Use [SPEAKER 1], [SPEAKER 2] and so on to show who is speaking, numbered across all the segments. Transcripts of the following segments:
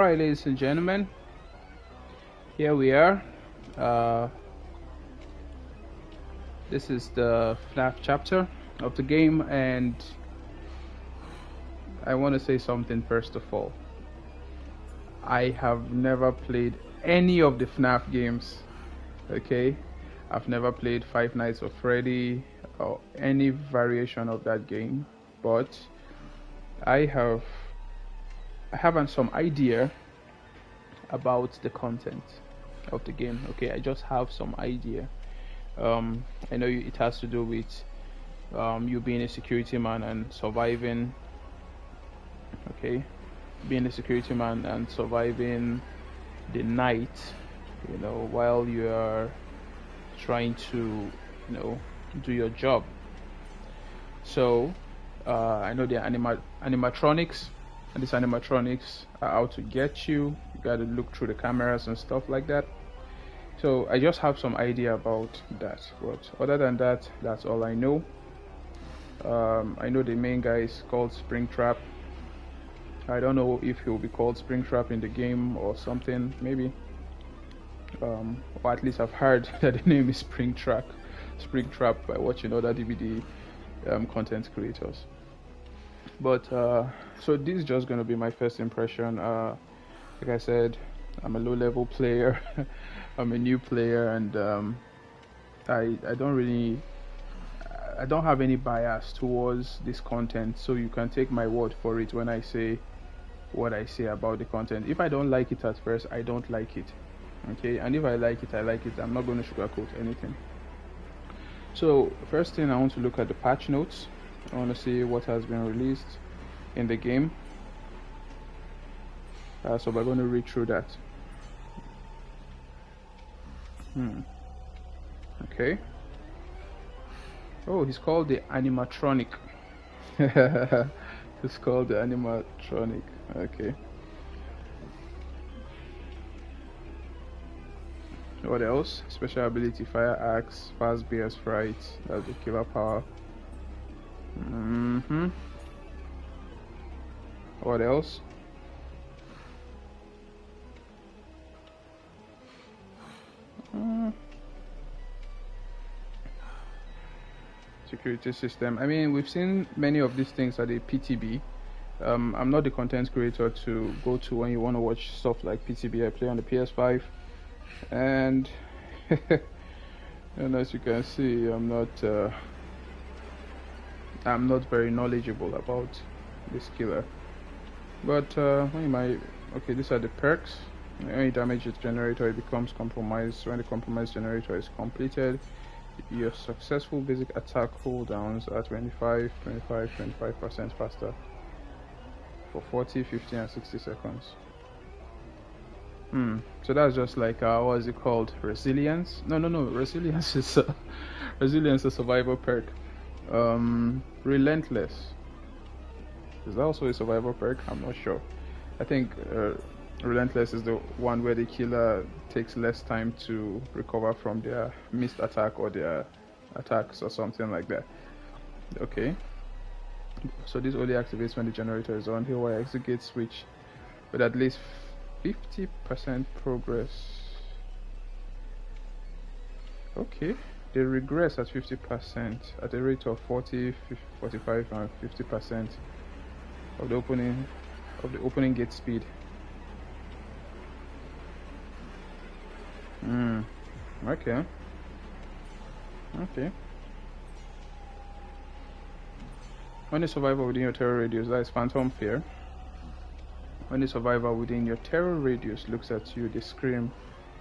[SPEAKER 1] Alright, ladies and gentlemen, here we are. Uh, this is the FNAF chapter of the game, and I want to say something first of all. I have never played any of the FNAF games, okay? I've never played Five Nights at Freddy or any variation of that game, but I have some idea about the content of the game. Okay, I just have some idea. I know it has to do with you being a security man and surviving. Okay, being a security man and surviving the night, while you are trying to, do your job. So I know the animatronics, and these animatronics are out to get you. You got to look through the cameras and stuff like that. So I just have some idea about that, but other than that, that's all I know. I know the main guy is called Springtrap. I don't know if he'll be called Springtrap in the game or something, maybe. Or at least I've heard that the name is Springtrap by watching other DVD content creators. But so this is just gonna be my first impression. Like I said, I'm a low-level player. I'm a new player, and I don't have any bias towards this content. So you can take my word for it when I say what I say about the content. If I don't like it at first, I don't like it. Okay, and if I like it, I like it. I'm not going to sugarcoat anything. So first thing, I want to look at the patch notes. I want to see what has been released in the game. So we're going to read through that. Okay. Oh, he's called the animatronic. He's called the animatronic. Okay. What else? Special ability: fire axe, fast BS fright. That's the killer power. What else? Security system. I mean, we've seen many of these things at the PTB. I'm not the content creator to go to when you want to watch stuff like PTB. I play on the PS5, and and as you can see, I'm not very knowledgeable about this killer. But okay, these are the perks. Any damage its generator, it becomes compromised. When the compromised generator is completed, your successful basic attack cooldowns are 25% faster for 40, 50, and 60 seconds. So that's just like what is it called? Resilience? No. Resilience is resilience is survival perk. Relentless. Is that also a survival perk? I'm not sure. I think Relentless is the one where the killer takes less time to recover from their missed attack or their attacks or something like that. Okay. So this only activates when the generator is on. Here I execute switch with at least 50% progress. Okay. They regress at 50% at a rate of 40, 45, and 50% of the opening gate speed. Okay. When a survivor within your terror radius, that is phantom fear. When a survivor within your terror radius looks at you, they scream,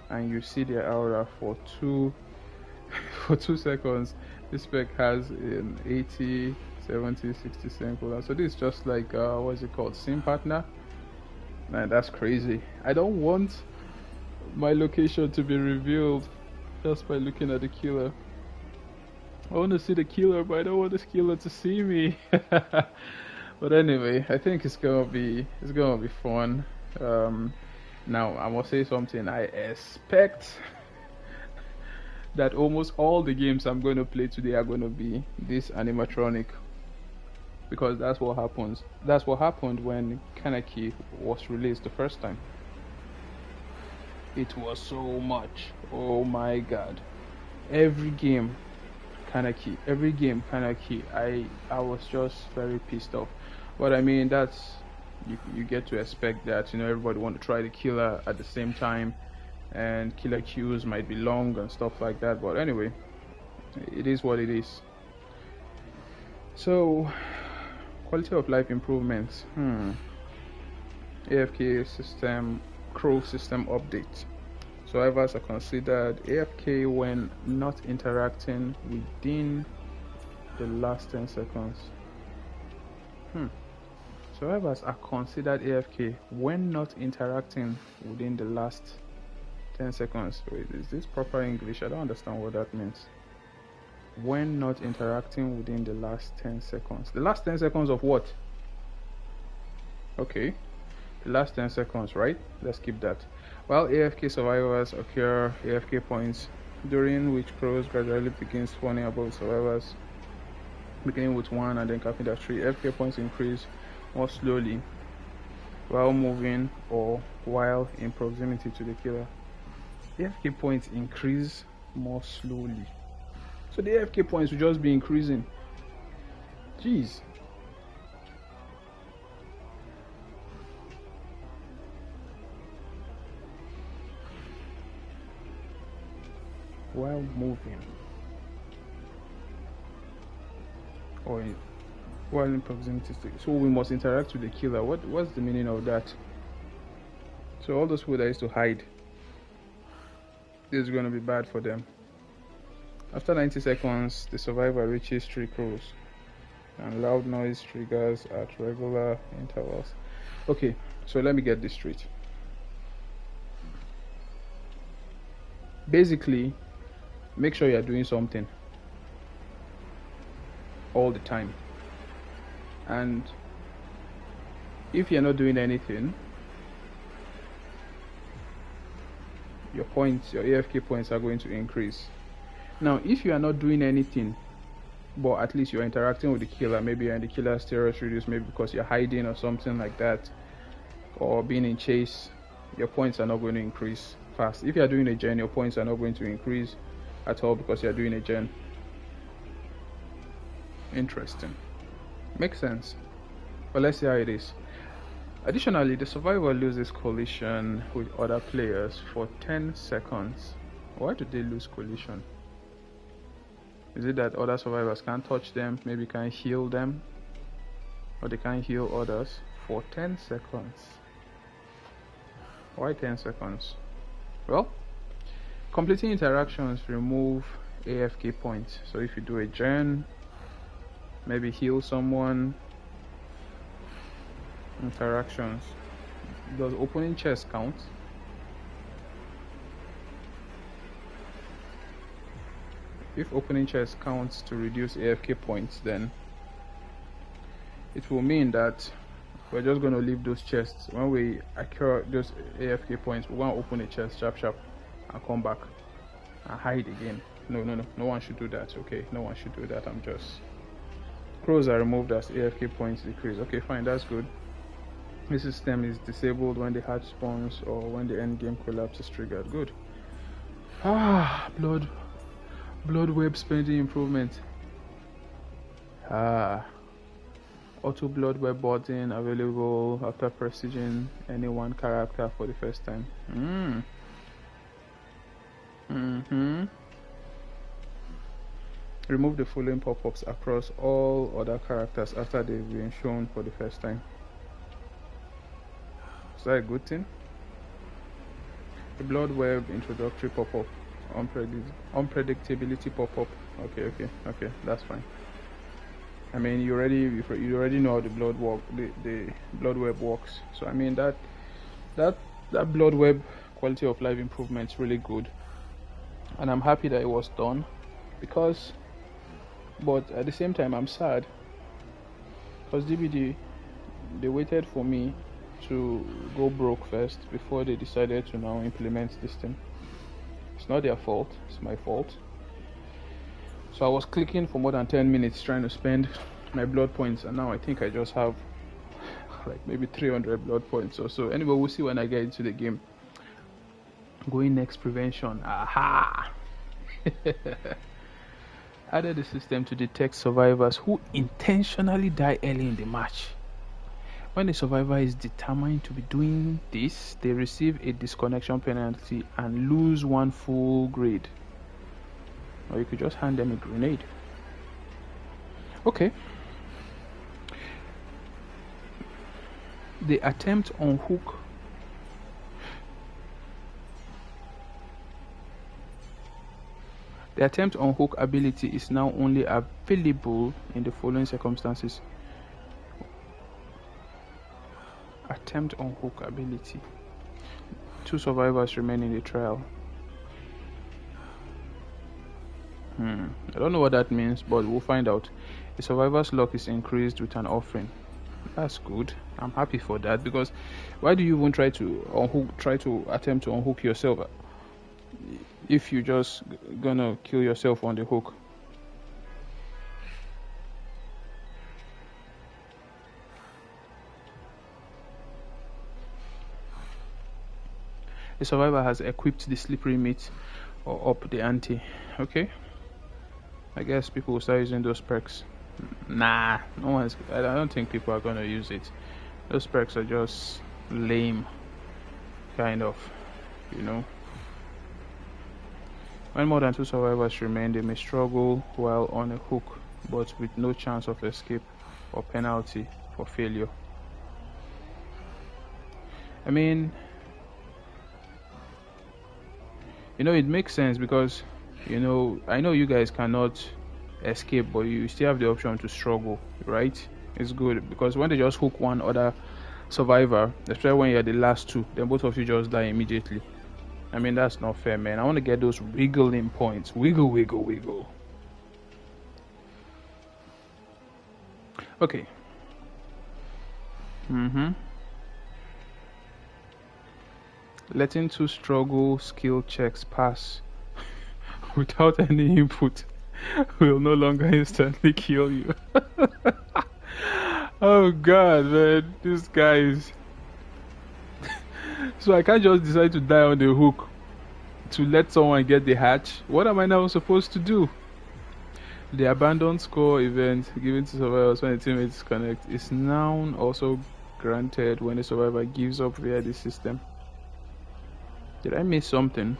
[SPEAKER 1] and you see their aura for 2 seconds. This spec has an 80, 70, 60 cooldown. So this is just like what's it called? Sim partner. Man, that's crazy. I don't want my location to be revealed just by looking at the killer. I want to see the killer, but I don't want this killer to see me. But anyway, I think it's gonna be fun. Now I must say something. I expect that almost all the games I'm going to play today are going to be this animatronic. because that's what happens. That's what happened when Kaneki was released the first time. It was so much. Oh my god. Every game Kaneki. Every game Kaneki. I was just very pissed off. But I mean that's you get to expect that, everybody want to try the killer at the same time, and killer queues might be long and stuff like that, but anyway, it is what it is. So quality of life improvements. AFK system, crow system update. Survivors are considered AFK when not interacting within the last 10 seconds. Survivors are considered AFK when not interacting within the last 10 seconds. Wait, is this proper English? I don't understand what that means. When not interacting within the last 10 seconds. The last 10 seconds of what? Okay. The last 10 seconds, right? Let's keep that. While AFK survivors occur AFK points during which crows gradually begin spawning above survivors, beginning with 1 and then capping at 3. AFK points increase more slowly while moving or while in proximity to the killer. AFK points increase more slowly. So the AFK points will just be increasing. Jeez. While moving or while in proximity, so we must interact with the killer. What's the meaning of that? So all those people that used to hide, this is going to be bad for them. After 90 seconds, the survivor reaches 3 crows and loud noise triggers at regular intervals. Okay, so let me get this straight. Basically, make sure you're doing something all the time, and if you're not doing anything, your AFK points are going to increase. Now if you are not doing anything, but at least you're interacting with the killer, maybe you're in the killer's territory, maybe because you're hiding or something like that, or being in chase, your points are not going to increase fast. If you're doing a gen, your points are not going to increase at all because you're doing a gen. Interesting. Makes sense. But let's see how it is. Additionally, the survivor loses collision with other players for 10 seconds. Why do they lose collision? Is it that other survivors can't touch them, maybe can't heal them, or they can't heal others for 10 seconds? Why 10 seconds? Well, completing interactions remove AFK points. So if you do a gen, maybe heal someone, interactions. Does opening chest count? If opening chest counts to reduce AFK points, then it will mean that we're just going to leave those chests. When we accrue those AFK points, we want to open a chest sharp and come back and hide again. No one should do that. Okay, no one should do that. I'm just... Crows are removed as AFK points decrease. Okay, fine, that's good. This system is disabled when the hatch spawns or when the end game collapse is triggered. Good. Blood web spending improvement. Auto blood web button available after prestiging any one character for the first time. Remove the following pop-ups across all other characters after they've been shown for the first time. Is that a good thing? The blood web introductory pop-up, unpredictability pop-up. Okay, that's fine. I mean, you already know how the blood web works. So I mean that blood web quality of life improvement is really good, and I'm happy that it was done, but at the same time I'm sad because DBD, they waited for me to go broke first before they decided to now implement this thing. It's not their fault, it's my fault. So I was clicking for more than 10 minutes trying to spend my blood points, and now I think I just have like maybe 300 blood points or so. Anyway, we'll see when I get into the game. Going next, prevention. Aha! Added the system to detect survivors who intentionally die early in the match. When a survivor is determined to be doing this, they receive a disconnection penalty and lose 1 full grade. Or you could just hand them a grenade. Okay. The attempt on hook. The attempt on hook ability is now only available in the following circumstances. Attempt on hook ability. 2 survivors remain in the trial. I don't know what that means, but we'll find out. The survivor's luck is increased with an offering. That's good. I'm happy for that, because why do you even try to attempt to unhook yourself if you're just gonna kill yourself on the hook? The survivor has equipped the slippery meat or up the ante. Okay, I guess people will start using those perks. Nah, no one's. I don't think people are gonna use it. Those perks are just lame, kind of, you know. When more than 2 survivors remain, they may struggle while on a hook, but with no chance of escape or penalty for failure. I mean, you know, it makes sense because, you know, I know you guys cannot escape, but you still have the option to struggle, right? It's good because when they just hook one other survivor, especially when you're the last 2, then both of you just die immediately. I mean, that's not fair, man. I want to get those wiggling points. Wiggle, wiggle, wiggle. Okay. Letting 2 struggle skill checks pass without any input will no longer instantly kill you. Oh god, man, these guys. So I can't just decide to die on the hook to let someone get the hatch. What am I now supposed to do? The abandoned score event given to survivors when a teammate disconnects is now also granted when the survivor gives up via the system. Did I miss something?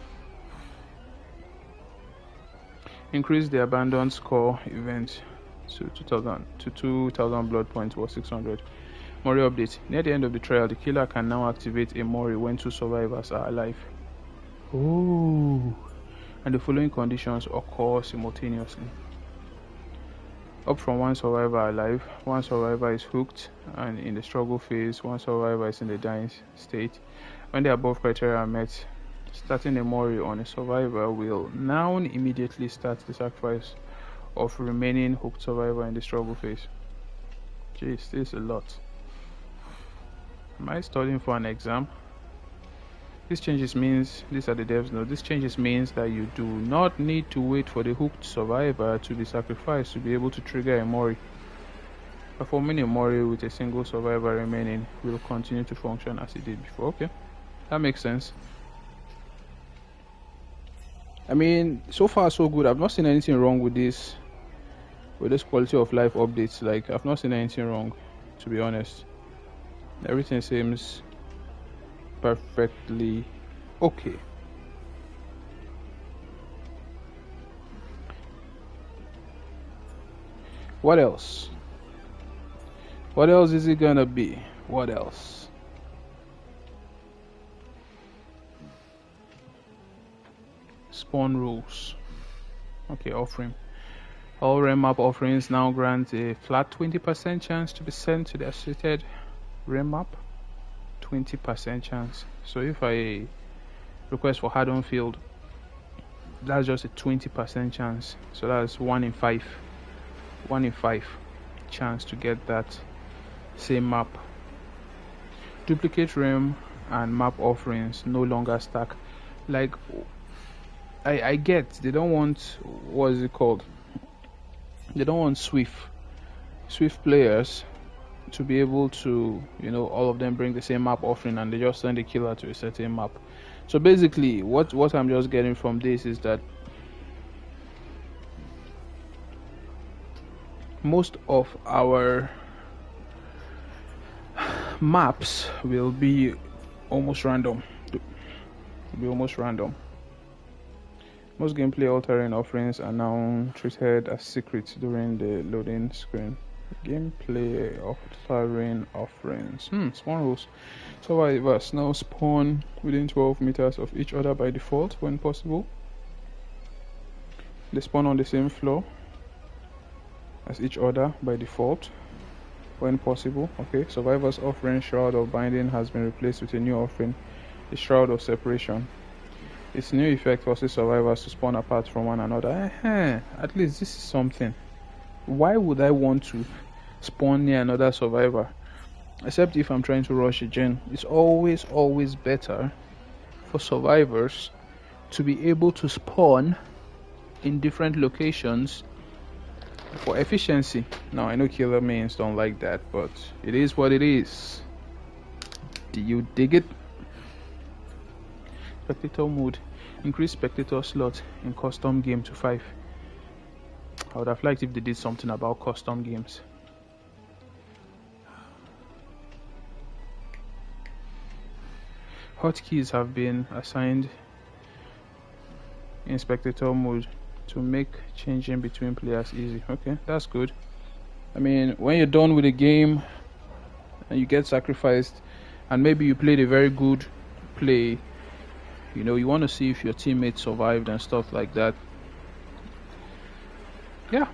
[SPEAKER 1] Increase the abandoned score event to 2,000 blood points or 600. Mori update. Near the end of the trial, the killer can now activate a Mori when 2 survivors are alive. Oh, and the following conditions occur simultaneously. Up from 1 survivor alive, 1 survivor is hooked, and in the struggle phase, 1 survivor is in the dying state. When the above criteria are met, starting a Mori on a survivor will now immediately start the sacrifice of remaining hooked survivor in the struggle phase. Jeez, this is a lot. Am I studying for an exam? This changes means, these are the devs note, this changes means that you do not need to wait for the hooked survivor to be sacrificed to be able to trigger a Mori. Performing a Mori with a single survivor remaining will continue to function as it did before. Okay, that makes sense. I mean, so far so good. I've not seen anything wrong with this quality of life updates. Like, I've not seen anything wrong, to be honest. Everything seems perfectly okay. What else? What else is it gonna be? What else? Spawn rules. Okay, offering. All realm map offerings now grant a flat 20% chance to be sent to the associated realm map. 20% chance. So if I request for Haddon Field, that's just a 20% chance. So that's 1 in 5. 1 in 5 chance to get that same map. Duplicate realm and map offerings no longer stack. Like, I get they don't want, what is it called? They don't want Swift Swift players to be able to, you know, all of them bring the same map offering and they just send a killer to a certain map. So basically, what I'm just getting from this is that most of our maps will be almost random. Most gameplay altering offerings are now treated as secrets during the loading screen. Gameplay altering offerings. Spawn rules. Survivors now spawn within 12 meters of each other by default when possible. They spawn on the same floor as each other by default when possible. Okay, survivors offering Shroud of Binding has been replaced with a new offering, the Shroud of Separation. Its new effect forces survivors to spawn apart from one another. At least this is something. Why would I want to spawn near another survivor? Except if I'm trying to rush a gen. It's always better for survivors to be able to spawn in different locations for efficiency. Now I know killer mains don't like that, but it is what it is. Do you dig it? Spectator mode. Increase spectator slot in custom game to 5. I would have liked if they did something about custom games. Hotkeys have been assigned in spectator mode to make changing between players easy. Okay, that's good. I mean, when you're done with a game and you get sacrificed and maybe you played a very good play, you know, you want to see if your teammate survived and stuff like that. Yeah,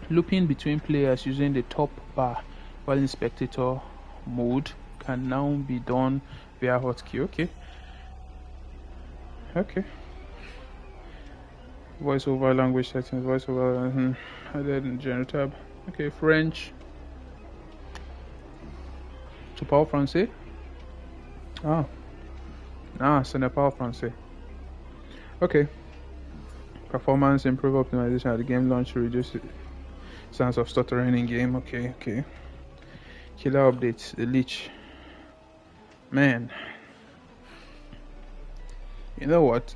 [SPEAKER 1] looping between players using the top bar while in spectator mode can now be done via hotkey. Okay. Voiceover language settings, voiceover added in general tab. Okay, French. Tu parles français? Ce n'est pas français. Okay. Performance improve optimization at the game launch to reduce the chance of stuttering in game. Okay. Killer updates, the leech. Man. You know what?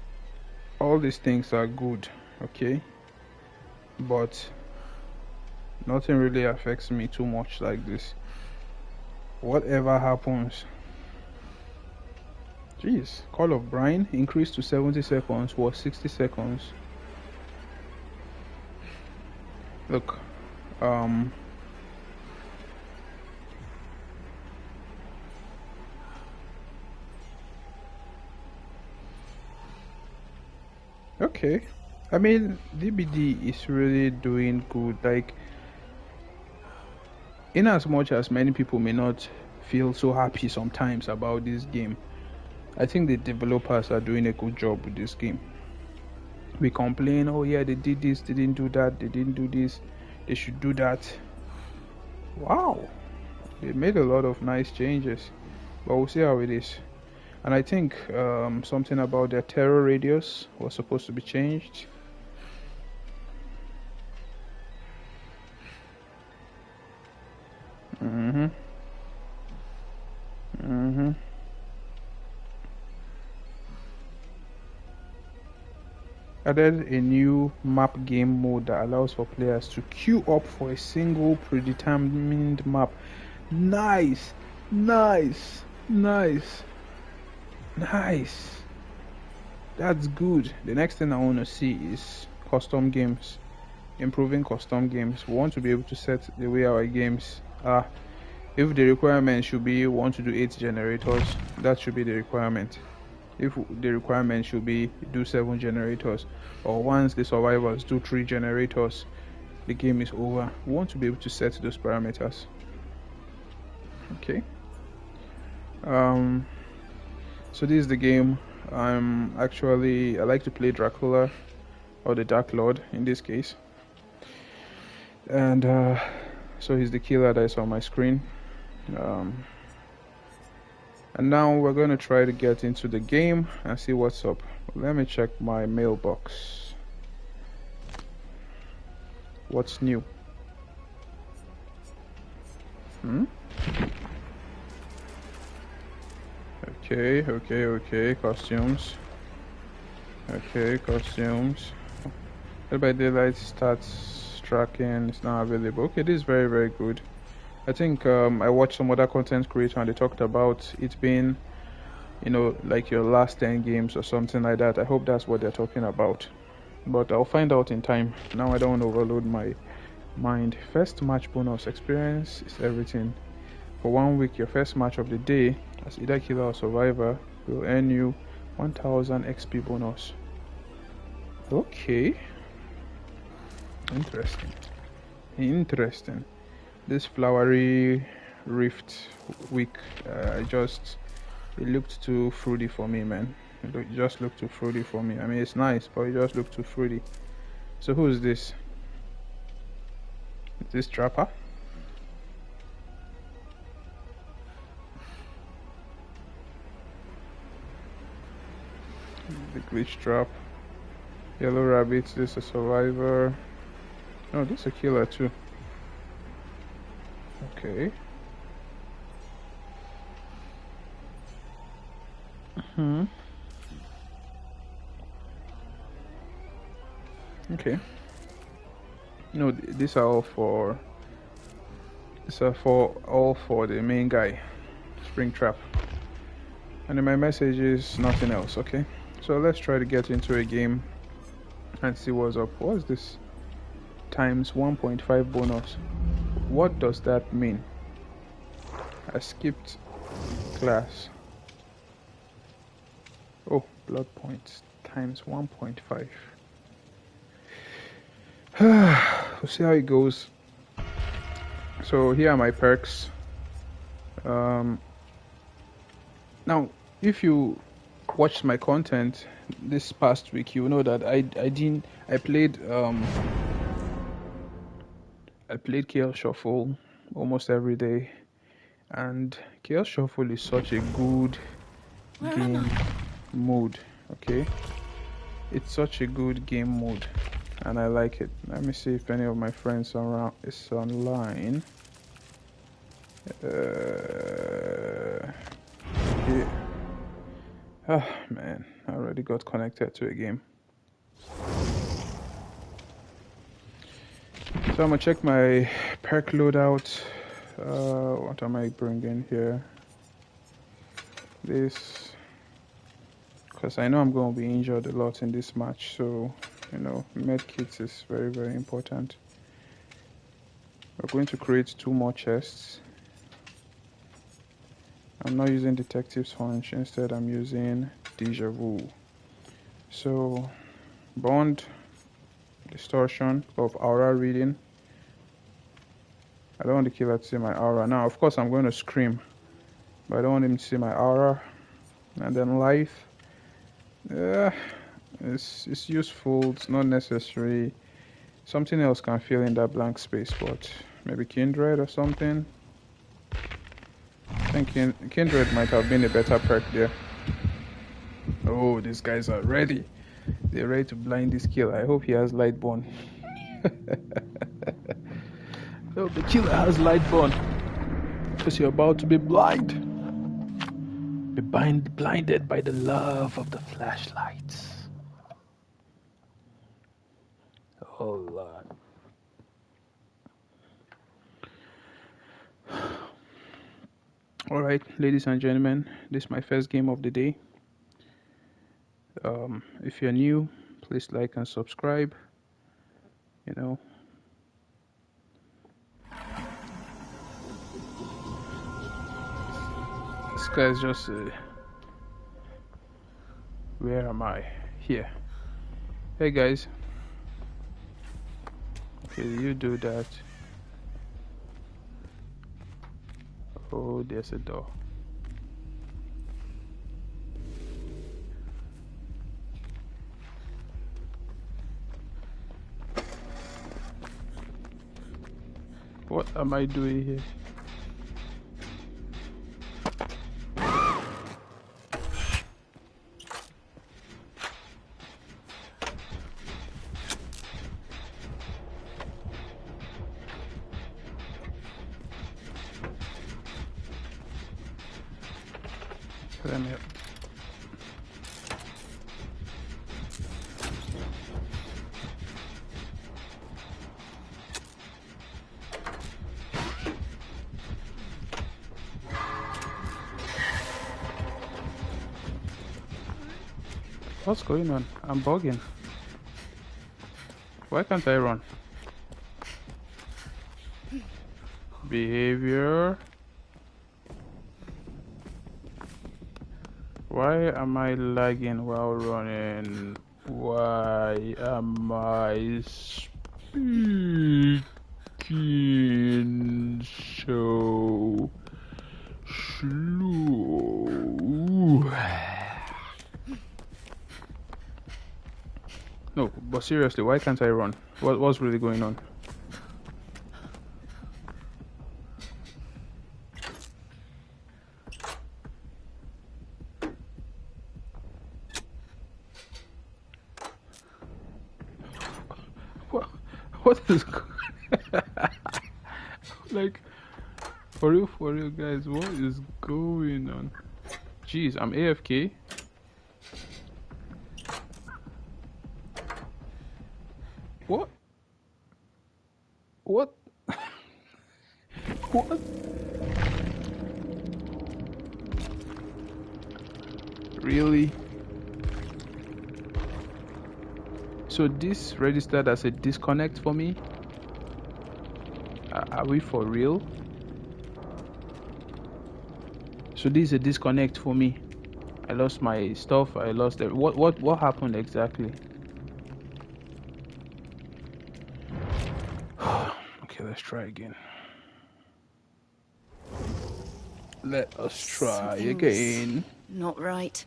[SPEAKER 1] All these things are good, okay? But nothing really affects me too much like this. Whatever happens. Jeez, Call of Brine increased to 70 seconds was 60 seconds. Look, okay. I mean, DBD is really doing good. Like, in as much as many people may not feel so happy sometimes about this game, I think the developers are doing a good job with this game. We complain, oh yeah, they did this, they didn't do that, they didn't do this, they should do that. Wow, they made a lot of nice changes, but we'll see how it is. And I think something about their terror radius was supposed to be changed. Added a new map game mode that allows for players to queue up for a single predetermined map. Nice. That's good. The next thing I want to see is custom games. Improving custom games. We want to be able to set the way our games are. If the requirement should be 1 to do 8 generators, that should be the requirement. If the requirement should be do 7 generators, or once the survivors do 3 generators, the game is over. We want to be able to set those parameters. Okay. So this is the game. I like to play Dracula, or the Dark Lord in this case. And so he's the killer that is on my screen. And now we're going to try to get into the game and see what's up. Let me check my mailbox. What's new? Okay. Costumes. Okay, costumes. Dead by Daylight starts tracking. It's now available. Okay, this is very, very good. I think I watched some other content creator and they talked about it being, like your last 10 games or something like that. I hope that's what they're talking about. But I'll find out in time. Now I don't want to overload my mind. First match bonus experience is everything. For 1 week, your first match of the day as either killer or survivor will earn you 1000 XP bonus. Okay. Interesting. This flowery rift week, it looked too fruity for me, man. It just looked too fruity for me. I mean, it's nice, but it just looked too fruity. So who is this? Is this Trapper? The glitch trap. Yellow rabbit. This is a survivor. Oh, this is a killer too. Okay. Okay. No, these are all for. These are all for the main guy, Springtrap. And then my message is nothing else. Okay. So let's try to get into a game and see what's up. What's this? Times 1.5 bonus. What does that mean? I skipped class. Oh, blood points times 1.5. We'll see how it goes. So here are my perks. Now, if you watched my content this past week, you know that I played Chaos Shuffle almost every day, and Chaos Shuffle is such a good game mode. Okay, it's such a good game mode, and I like it. Let me see if any of my friends is online. Yeah. Ah, man, I already got connected to a game. So I'm gonna check my perk loadout. What am I bringing here? This, because I know I'm going to be injured a lot in this match, so med kits is very, very important. We're going to create 2 more chests. I'm not using Detective's Hunch, instead I'm using Deja Vu. So, Bond, Distortion of Aura Reading. I don't want the killer to see my aura. Now, of course, I'm going to scream, but I don't want him to see my aura. And then Life. It's useful, it's not necessary. Something else can fill in that blank space, but maybe Kindred or something. I think Kindred might have been a better perk there. Oh, these guys are ready. They're ready to blind this killer. I hope he has Lightborn. Oh, the killer has Lightborn. Because you're about to be blind. Be blinded by the love of the flashlights. Oh, Lord. Alright, ladies and gentlemen, this is my first game of the day. If you're new, please like and subscribe. This guy's just where am I? Here. Hey guys. Okay, you do that. Oh, there's a door. What am I doing here? Let me. What's going on? I'm bugging. Why can't I run? Behavior. Why am I lagging while running? Why am I speaking so slow? No, but seriously, why can't I run? What's really going on? What is like for real guys, what is going on? Jeez, I'm AFK. What? What? What? Really? So this registered as a disconnect for me? Are we for real? So this is a disconnect for me. I lost my stuff. I lost it. What happened exactly? Okay, let's try again. Let us try again.
[SPEAKER 2] Not right.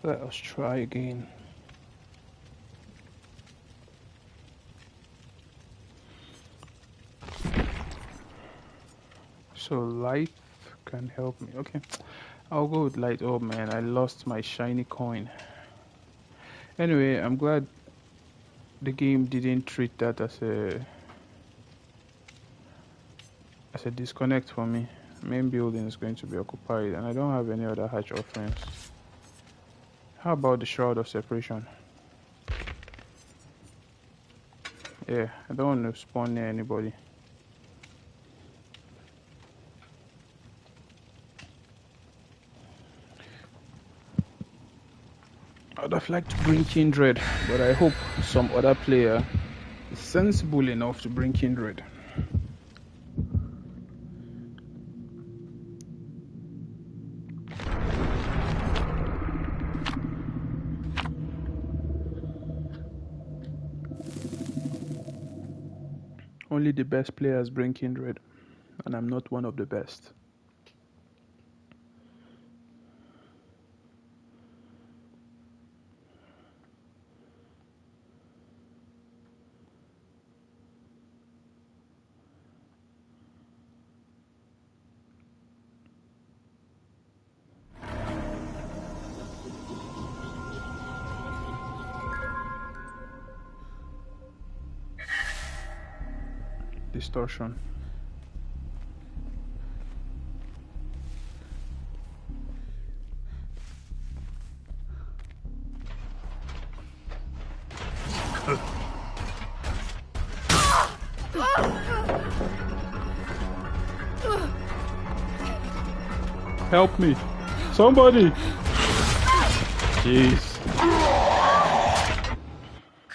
[SPEAKER 1] Let us try again. So light can help me. Okay, I'll go with light. Oh man, I lost my shiny coin. Anyway, I'm glad the game didn't treat that as a disconnect for me. Main building is going to be occupied and I don't have any other hatch offerings. How about the Shroud of Separation? Yeah, I don't want to spawn near anybody. I'd have liked to bring Kindred, but I hope some other player is sensible enough to bring Kindred. Only the best players bring Kindred, and I'm not one of the best. Distortion. Help me! Somebody! Jeez.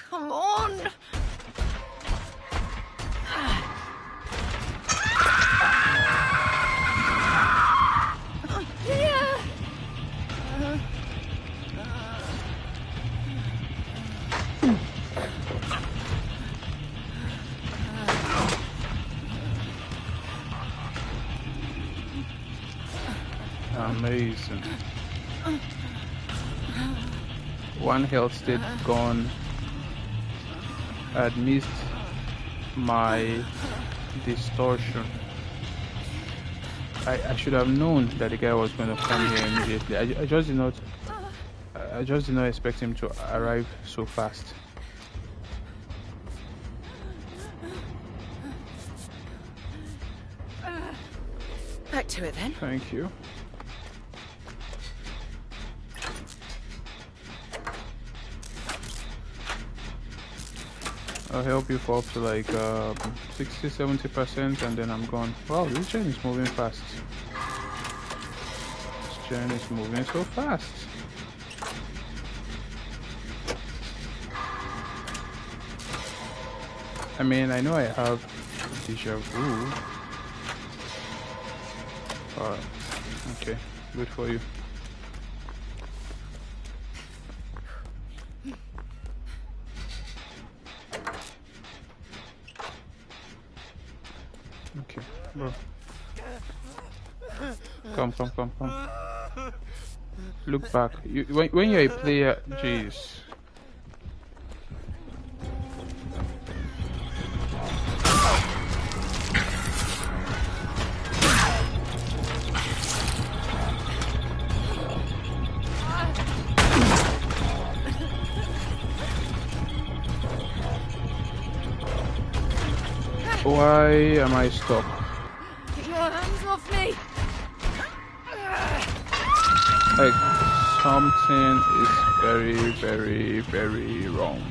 [SPEAKER 2] Come on!
[SPEAKER 1] Amazing. person. One health state gone. I'd missed my distortion. I should have known that the guy was going to come here immediately. I just did not. I just did not expect him to arrive so fast.
[SPEAKER 2] Back to it then.
[SPEAKER 1] Thank you. I'll help you for up to like 60-70% and then I'm gone. Wow, this gen is moving fast. This gen is moving so fast. I mean, I know I have deja vu. Alright, okay, good for you. Okay, bro. Come. Look back. When you're a player, jeez. Why am I stuck?
[SPEAKER 2] Get your hands off me!
[SPEAKER 1] Like, something is very wrong.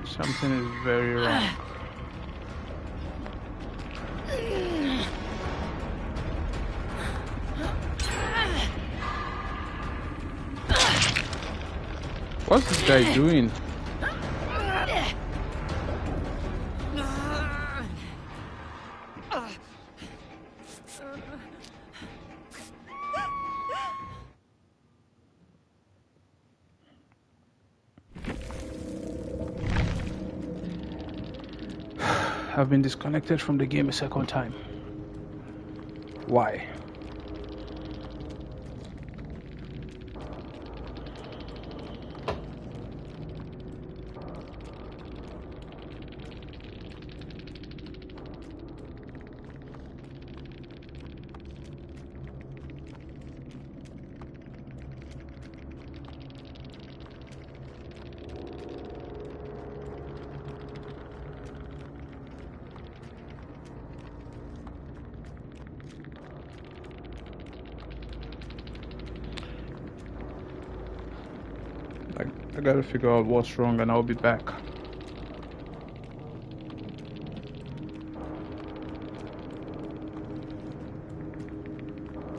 [SPEAKER 1] Something is very wrong. What's this guy doing? I've been disconnected from the game a second time. Why? I gotta figure out what's wrong and I'll be back.